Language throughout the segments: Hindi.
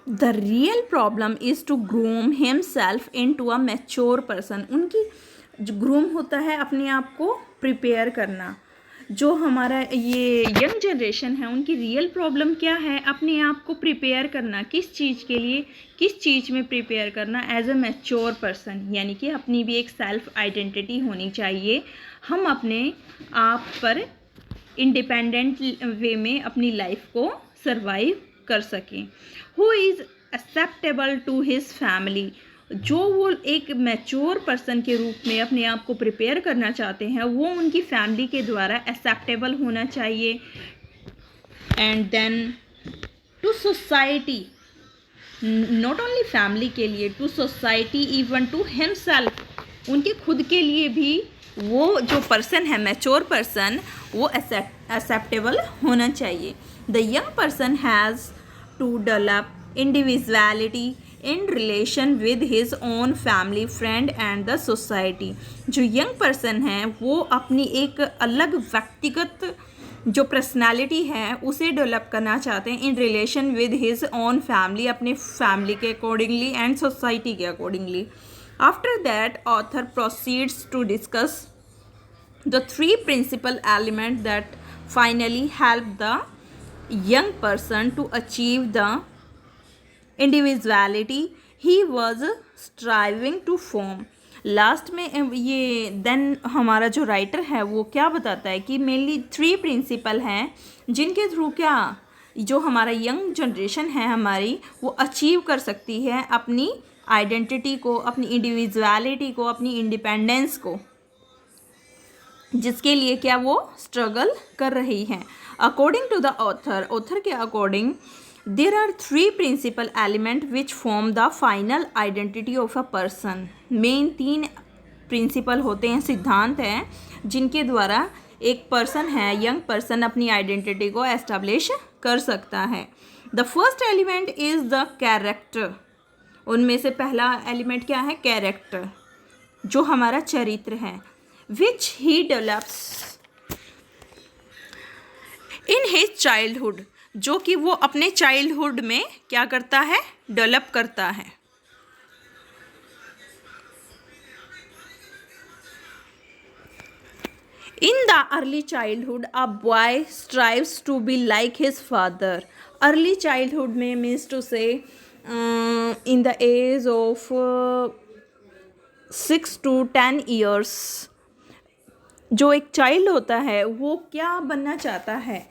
The real problem is to groom himself into a mature person. उनकी जो ग्रूम होता है अपने आप को प्रिपेयर करना। जो हमारा ये यंग जनरेशन है उनकी रियल प्रॉब्लम क्या है, अपने आप को प्रिपेयर करना। किस चीज़ के लिए, किस चीज़ में प्रिपेयर करना, एज अ मैच्योर पर्सन, यानी कि अपनी भी एक सेल्फ आइडेंटिटी होनी चाहिए। हम अपने आप पर इंडिपेंडेंट वे में अपनी लाइफ को सरवाइव कर सकें। Who is acceptable to his family, जो वो एक मैच्योर पर्सन के रूप में अपने आप को प्रिपेयर करना चाहते हैं वो उनकी फैमिली के द्वारा एक्सेप्टेबल होना चाहिए। And then to society, not only family के लिए, to society, even to himself, उनके खुद के लिए भी वो जो पर्सन है मैच्योर पर्सन वो एक्सेप्टेबल होना चाहिए। The young person has to develop individuality in relation with his own family, friend and the society. जो यंग पर्सन है वो अपनी एक अलग व्यक्तिगत जो पर्सनालिटी है उसे डेवलप करना चाहते हैं in relation with his own family, अपने फैमिली के अकॉर्डिंगली एंड सोसाइटी के accordingly. After that author proceeds to discuss the three principal elements that finally help the young person to achieve the individuality he was striving to form। Last में ये देन हमारा जो राइटर है वो क्या बताता है कि मेनली 3 प्रिंसिपल हैं जिनके थ्रू क्या जो हमारा यंग जनरेशन है हमारी वो अचीव कर सकती है अपनी आइडेंटिटी को, अपनी इंडिविजुअलिटी को, अपनी इंडिपेंडेंस को, जिसके लिए क्या वो स्ट्रगल कर रही हैं। अकॉर्डिंग टू द ऑथर के according there are 3 principal element which form the final identity of a person. Main 3 principal होते हैं, सिद्धांत हैं जिनके द्वारा एक पर्सन है, यंग पर्सन अपनी आइडेंटिटी को एस्टैब्लिश कर सकता है। The first element is the character. उनमें से पहला एलिमेंट क्या है, कैरेक्टर, जो हमारा चरित्र है। which he develops in his childhood, जो कि वो अपने चाइल्डहुड में क्या करता है, डेवलप करता है। In the early childhood, a boy strives to be like his father. Early childhood में means to say in the age of 6 to 10 years, जो एक चाइल्ड होता है वो क्या बनना चाहता है।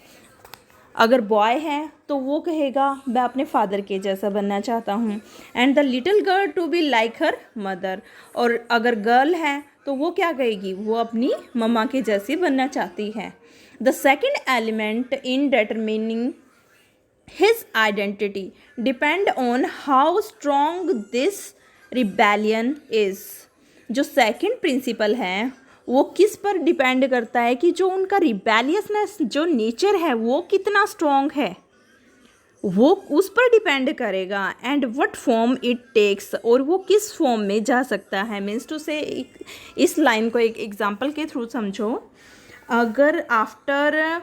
अगर बॉय है तो वो कहेगा मैं अपने फादर के जैसा बनना चाहता हूँ। And the little girl to be like her mother, और अगर गर्ल है तो वो क्या कहेगी, वो अपनी मम्मा के जैसी बनना चाहती है। The second element in determining his identity depend on how strong this rebellion is. जो सेकेंड प्रिंसिपल है वो किस पर डिपेंड करता है कि जो उनका रिबेलियसनेस जो नेचर है वो कितना स्ट्रॉन्ग है, वो उस पर डिपेंड करेगा। And what form it takes, और वो किस फॉर्म में जा सकता है। मीन्स टू से इस लाइन को एक एग्जांपल के थ्रू समझो। अगर आफ्टर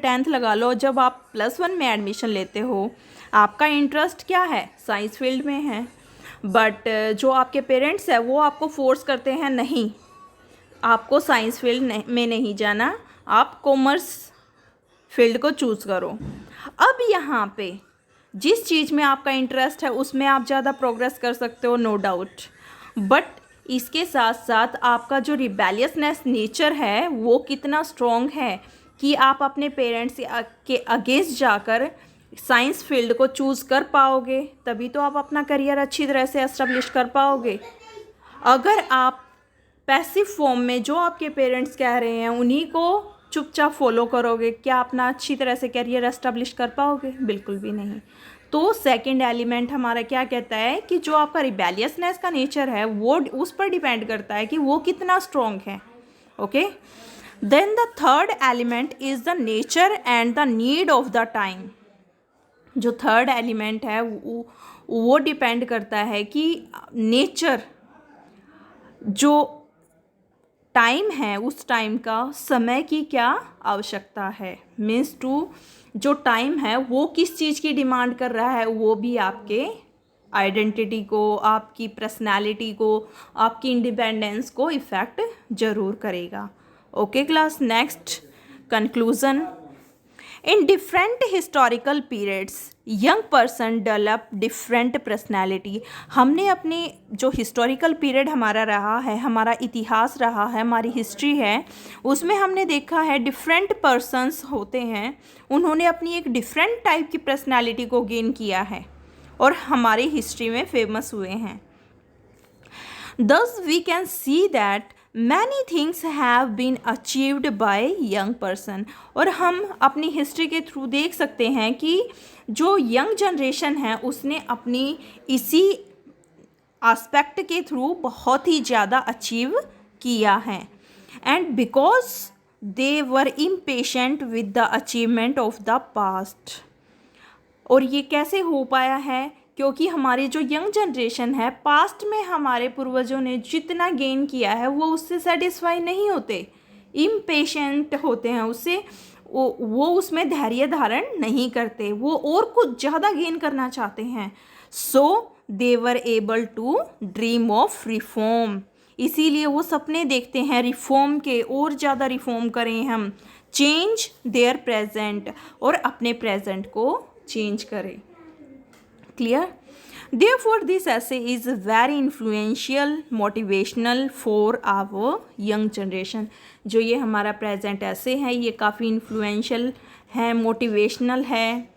टेंथ लगा लो, जब आप +1 में एडमिशन लेते हो, आपका इंटरेस्ट क्या है, साइंस फील्ड में है, बट जो आपके पेरेंट्स हैं वो आपको फोर्स करते हैं नहीं, आपको साइंस फील्ड में नहीं जाना, आप कॉमर्स फील्ड को चूज़ करो। अब यहाँ पे जिस चीज़ में आपका इंटरेस्ट है उसमें आप ज़्यादा प्रोग्रेस कर सकते हो, नो डाउट, बट इसके साथ साथ आपका जो रिबेलियसनेस नेचर है वो कितना स्ट्रॉन्ग है कि आप अपने पेरेंट्स के अगेंस्ट जाकर साइंस फील्ड को चूज़ कर पाओगे, तभी तो आप अपना करियर अच्छी तरह से एस्टेब्लिश कर पाओगे। अगर आप पैसिव फॉर्म में जो आपके पेरेंट्स कह रहे हैं उन्हीं को चुपचाप फॉलो करोगे, क्या अपना अच्छी तरह से करियर एस्टेब्लिश कर पाओगे? बिल्कुल भी नहीं। तो सेकंड एलिमेंट हमारा क्या कहता है कि जो आपका रिबेलियसनेस का नेचर है वो उस पर डिपेंड करता है कि वो कितना स्ट्रॉन्ग है। Okay, then the third element is the nature and the need of the time. जो थर्ड एलिमेंट है वो डिपेंड करता है कि नेचर, जो टाइम है उस टाइम का, समय की क्या आवश्यकता है। मीन्स टू जो टाइम है वो किस चीज़ की डिमांड कर रहा है, वो भी आपके आइडेंटिटी को, आपकी पर्सनालिटी को, आपकी इंडिपेंडेंस को इफ़ेक्ट ज़रूर करेगा। Okay class, next conclusion. In different historical periods young person develop different personality. हमने अपने जो हिस्टोरिकल पीरियड हमारा रहा है, हमारा इतिहास रहा है, हमारी हिस्ट्री है, उसमें हमने देखा है डिफरेंट पर्सन्स होते हैं, उन्होंने अपनी एक डिफरेंट टाइप की पर्सनैलिटी को गेन किया है और हमारी हिस्ट्री में फेमस हुए हैं। Thus we can see that many things have been achieved by young person। और हम अपनी हिस्ट्री के थ्रू देख सकते हैं कि जो यंग जनरेशन है उसने अपनी इसी एस्पेक्ट के थ्रू बहुत ही ज़्यादा अचीव किया है। And because they were impatient with the achievement of the past. और ये कैसे हो पाया है, क्योंकि हमारी जो यंग जनरेशन है, पास्ट में हमारे पूर्वजों ने जितना गेन किया है वो उससे सेटिस्फाई नहीं होते, इम्पेशेंट होते हैं उससे, वो उसमें धैर्य धारण नहीं करते, वो और कुछ ज़्यादा गेन करना चाहते हैं। So they were able to dream of reform. इसीलिए वो सपने देखते हैं रिफॉर्म के, और ज़्यादा रिफॉर्म करें हम, चेंज देयर प्रेजेंट, और अपने प्रेजेंट को चेंज करें। Clear? Therefore, this essay is very influential, motivational for our young generation। जो ये हमारा प्रेजेंट ऐसे है, ये काफ़ी इन्फ्लुएंशियल है, मोटिवेशनल है,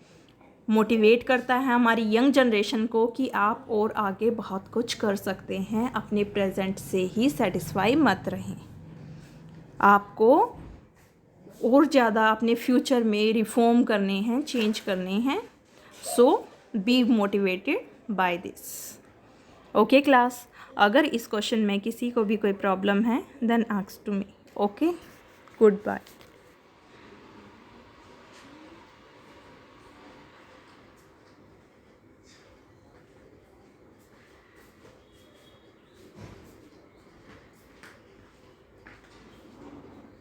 मोटिवेट करता है हमारी यंग जनरेशन को कि आप और आगे बहुत कुछ कर सकते हैं, अपने प्रेजेंट से ही सेटिस्फाई मत रहें, आपको और ज़्यादा अपने फ्यूचर में रिफॉर्म करने हैं, चेंज करने हैं। So be motivated by this. Okay class, अगर इस क्वेश्चन में किसी को भी कोई प्रॉब्लम है then ask to me. Okay, good bye.